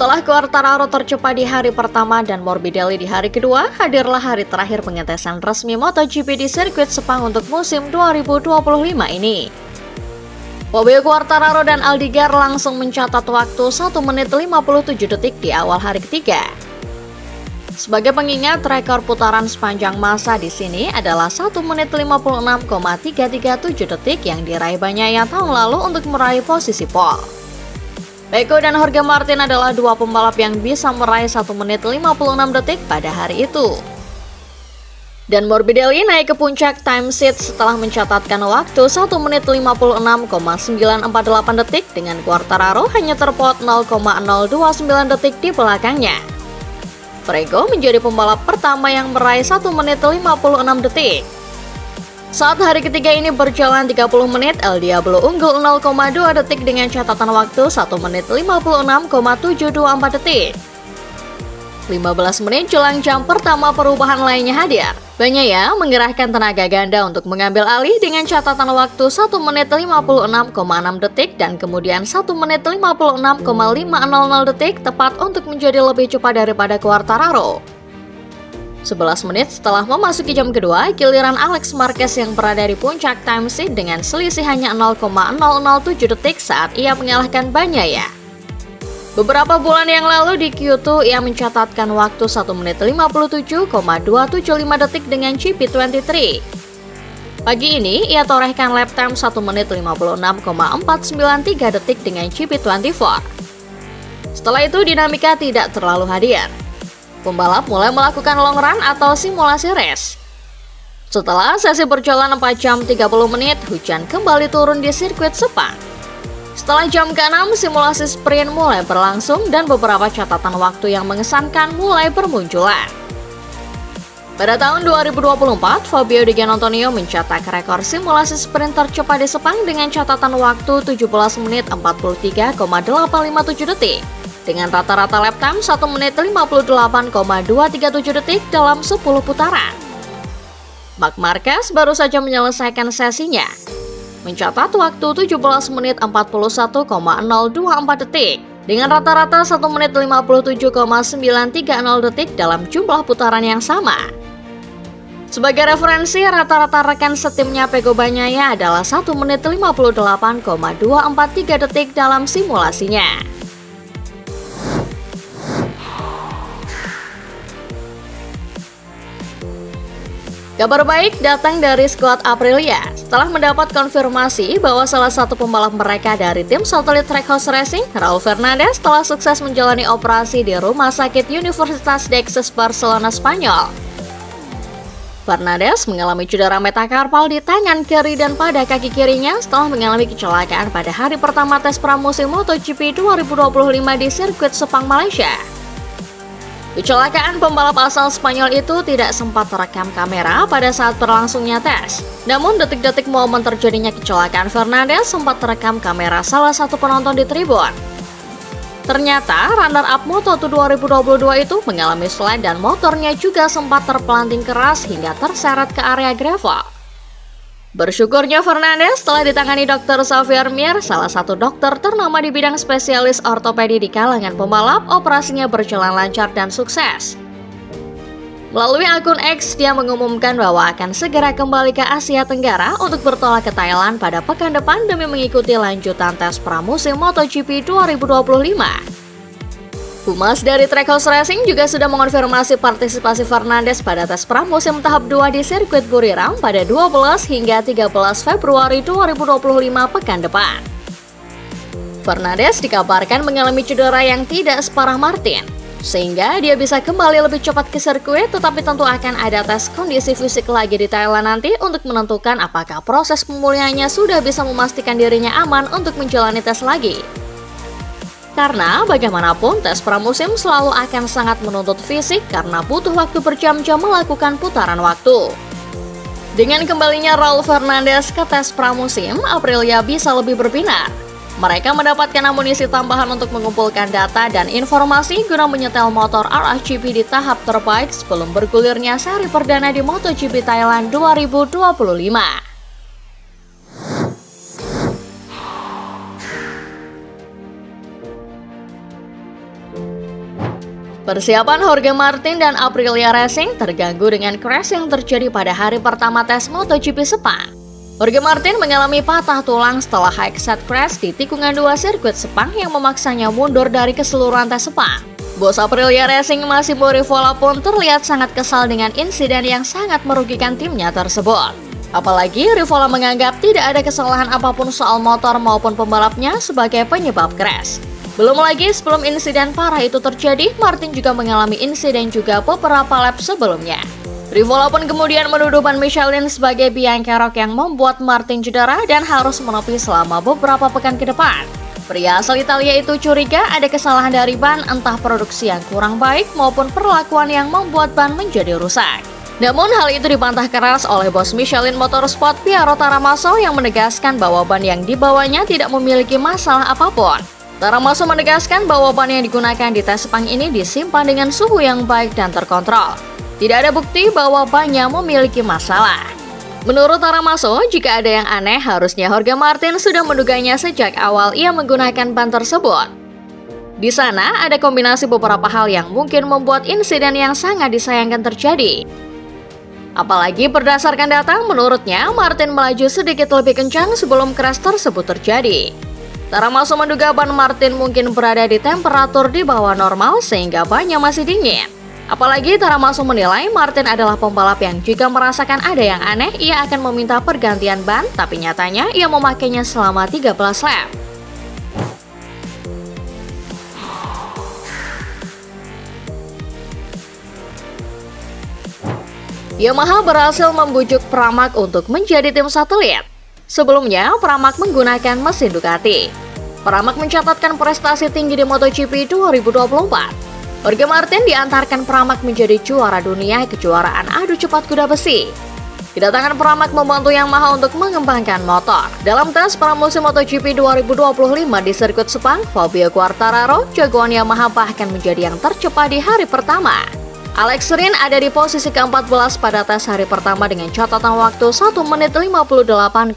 Setelah Quartararo tercepat di hari pertama dan Morbidelli di hari kedua, hadirlah hari terakhir pengetesan resmi MotoGP di sirkuit Sepang untuk musim 2025 ini. Fabio Quartararo dan Aldigar langsung mencatat waktu 1 menit 57 detik di awal hari ketiga. Sebagai pengingat, rekor putaran sepanjang masa di sini adalah 1 menit 56,337 detik yang diraih Bagnaia tahun lalu untuk meraih posisi pole. Pecco dan Jorge Martin adalah dua pembalap yang bisa meraih 1 menit 56 detik pada hari itu. Dan Morbidelli naik ke puncak time sheet setelah mencatatkan waktu 1 menit 56,948 detik dengan Quartararo hanya terpaut 0,029 detik di belakangnya. Pecco menjadi pembalap pertama yang meraih 1 menit 56 detik. Saat hari ketiga ini berjalan 30 menit, El Diablo unggul 0,2 detik dengan catatan waktu 1 menit 56,724 detik. 15 menit jelang jam pertama perubahan lainnya hadir. Bagnaia mengerahkan tenaga ganda untuk mengambil alih dengan catatan waktu 1 menit 56,6 detik dan kemudian 1 menit 56,500 detik tepat untuk menjadi lebih cepat daripada Quartararo. 11 menit setelah memasuki jam kedua, giliran Alex Marquez yang berada di puncak time sheet dengan selisih hanya 0,007 detik saat ia mengalahkan Bagnaia. Beberapa bulan yang lalu di Q2 ia mencatatkan waktu 1 menit 57,275 detik dengan GP23. Pagi ini ia torehkan lap time 1 menit 56,493 detik dengan GP24. Setelah itu dinamika tidak terlalu hadir. Pembalap mulai melakukan long run atau simulasi race. Setelah sesi berjalan 4 jam 30 menit, hujan kembali turun di sirkuit Sepang. Setelah jam ke-6, simulasi sprint mulai berlangsung dan beberapa catatan waktu yang mengesankan mulai bermunculan. Pada tahun 2024, Fabio Di Giannantonio mencetak rekor simulasi sprint tercepat di Sepang dengan catatan waktu 17 menit 43,857 detik. Dengan rata-rata lap time 1 menit 58,237 detik dalam 10 putaran. Marc Marquez baru saja menyelesaikan sesinya, mencatat waktu 17 menit 41,024 detik, dengan rata-rata 1 menit 57,930 detik dalam jumlah putaran yang sama. Sebagai referensi, rata-rata rekan setimnya Pecco Bagnaia adalah 1 menit 58,243 detik dalam simulasinya. Kabar baik datang dari skuad Aprilia setelah mendapat konfirmasi bahwa salah satu pembalap mereka dari tim satelit Trackhouse Racing, Raul Fernandez, telah sukses menjalani operasi di Rumah Sakit Universitas Dexys Barcelona, Spanyol. Fernandez mengalami cedera metakarpal di tangan kiri dan pada kaki kirinya setelah mengalami kecelakaan pada hari pertama tes pramusim MotoGP 2025 di sirkuit Sepang, Malaysia. Kecelakaan pembalap asal Spanyol itu tidak sempat terekam kamera pada saat berlangsungnya tes. Namun detik-detik momen terjadinya kecelakaan Fernandez sempat terekam kamera salah satu penonton di tribun. Ternyata runner-up Moto2 2022 itu mengalami slide dan motornya juga sempat terpelanting keras hingga terseret ke area gravel. Bersyukurnya Fernandez telah ditangani Dr. Xavier Mir, salah satu dokter ternama di bidang spesialis ortopedi di kalangan pembalap. Operasinya berjalan lancar dan sukses. Melalui akun X, dia mengumumkan bahwa akan segera kembali ke Asia Tenggara untuk bertolak ke Thailand pada pekan depan demi mengikuti lanjutan tes pramusim MotoGP 2025. Humas dari Trackhouse Racing juga sudah mengonfirmasi partisipasi Fernandez pada tes pramusim tahap 2 di sirkuit Buriram pada 12 hingga 13 Februari 2025 pekan depan. Fernandez dikabarkan mengalami cedera yang tidak separah Martin, sehingga dia bisa kembali lebih cepat ke sirkuit, tetapi tentu akan ada tes kondisi fisik lagi di Thailand nanti untuk menentukan apakah proses pemulihannya sudah bisa memastikan dirinya aman untuk menjalani tes lagi. Karena bagaimanapun tes pramusim selalu akan sangat menuntut fisik karena butuh waktu berjam-jam melakukan putaran waktu. Dengan kembalinya Raul Fernandez ke tes pramusim, Aprilia bisa lebih berbinar. Mereka mendapatkan amunisi tambahan untuk mengumpulkan data dan informasi guna menyetel motor RSGP di tahap terbaik sebelum bergulirnya seri perdana di MotoGP Thailand 2025. Persiapan Jorge Martin dan Aprilia Racing terganggu dengan crash yang terjadi pada hari pertama tes MotoGP Sepang. Jorge Martin mengalami patah tulang setelah high set crash di tikungan 2 sirkuit Sepang yang memaksanya mundur dari keseluruhan tes Sepang. Bos Aprilia Racing Massimo Rivola pun terlihat sangat kesal dengan insiden yang sangat merugikan timnya tersebut. Apalagi Rivola menganggap tidak ada kesalahan apapun soal motor maupun pembalapnya sebagai penyebab crash. Belum lagi sebelum insiden parah itu terjadi, Martin juga mengalami insiden juga beberapa lap sebelumnya. Rivola pun kemudian menuduh ban Michelin sebagai biang kerok yang membuat Martin cedera dan harus menepi selama beberapa pekan ke depan. Pria asal Italia itu curiga ada kesalahan dari ban, entah produksi yang kurang baik maupun perlakuan yang membuat ban menjadi rusak. Namun hal itu dibantah keras oleh bos Michelin Motorsport Piero Taramaso yang menegaskan bahwa ban yang dibawanya tidak memiliki masalah apapun. Taramaso menegaskan bahwa ban yang digunakan di tes Sepang ini disimpan dengan suhu yang baik dan terkontrol. Tidak ada bukti bahwa bannya memiliki masalah. Menurut Taramaso, jika ada yang aneh, harusnya Jorge Martin sudah menduganya sejak awal ia menggunakan ban tersebut. Di sana ada kombinasi beberapa hal yang mungkin membuat insiden yang sangat disayangkan terjadi. Apalagi berdasarkan data, menurutnya Martin melaju sedikit lebih kencang sebelum crash tersebut terjadi. Taramaso menduga ban Martin mungkin berada di temperatur di bawah normal sehingga bannya masih dingin. Apalagi Taramaso menilai Martin adalah pembalap yang jika merasakan ada yang aneh, ia akan meminta pergantian ban, tapi nyatanya ia memakainya selama 13 lap. Yamaha berhasil membujuk Pramac untuk menjadi tim satelit. Sebelumnya, Pramac menggunakan mesin Ducati. Pramac mencatatkan prestasi tinggi di MotoGP 2024. Jorge Martin diantarkan Pramac menjadi juara dunia kejuaraan adu cepat kuda besi. Kedatangan Pramac membantu Yamaha untuk mengembangkan motor. Dalam tes pramusim MotoGP 2025 di sirkuit Sepang, Fabio Quartararo, jagoan Yamaha bahkan menjadi yang tercepat di hari pertama. Alex Rins ada di posisi ke-14 pada tes hari pertama dengan catatan waktu 1 menit 58,652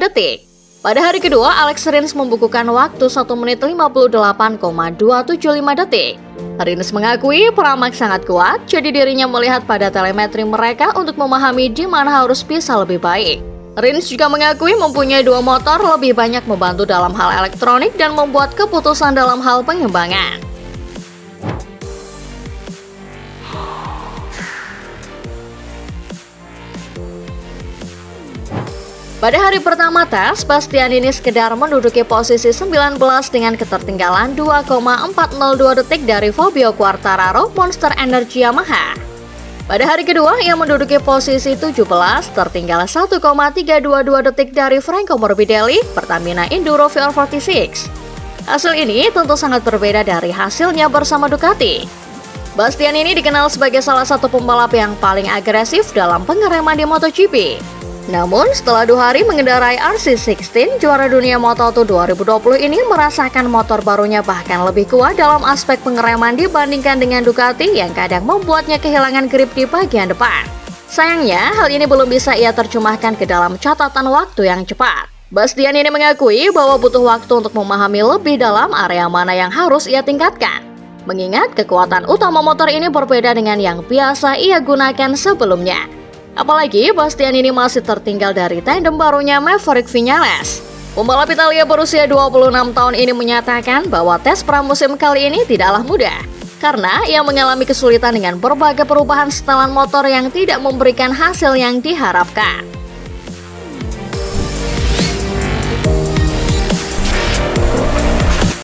detik. Pada hari kedua, Alex Rins membukukan waktu 1 menit 58,275 detik. Rins mengakui Pramac sangat kuat, jadi dirinya melihat pada telemetri mereka untuk memahami di mana harus bisa lebih baik. Rins juga mengakui mempunyai dua motor lebih banyak membantu dalam hal elektronik dan membuat keputusan dalam hal pengembangan. Pada hari pertama tes, Bastianini sekedar menduduki posisi 19 dengan ketertinggalan 2,402 detik dari Fabio Quartararo Monster Energy Yamaha. Pada hari kedua, ia menduduki posisi 17, tertinggal 1,322 detik dari Franco Morbidelli Pertamina Enduro VR46. Hasil ini tentu sangat berbeda dari hasilnya bersama Ducati. Bastianini dikenal sebagai salah satu pembalap yang paling agresif dalam pengereman di MotoGP. Namun, setelah 2 hari mengendarai RC16, juara dunia Moto2 2020 ini merasakan motor barunya bahkan lebih kuat dalam aspek pengereman dibandingkan dengan Ducati yang kadang membuatnya kehilangan grip di bagian depan. Sayangnya, hal ini belum bisa ia terjemahkan ke dalam catatan waktu yang cepat. Bastianini mengakui bahwa butuh waktu untuk memahami lebih dalam area mana yang harus ia tingkatkan. Mengingat kekuatan utama motor ini berbeda dengan yang biasa ia gunakan sebelumnya. Apalagi Bastianini masih tertinggal dari tandem barunya Maverick Viñales. Pembalap Italia berusia 26 tahun ini menyatakan bahwa tes pramusim kali ini tidaklah mudah, karena ia mengalami kesulitan dengan berbagai perubahan setelan motor yang tidak memberikan hasil yang diharapkan.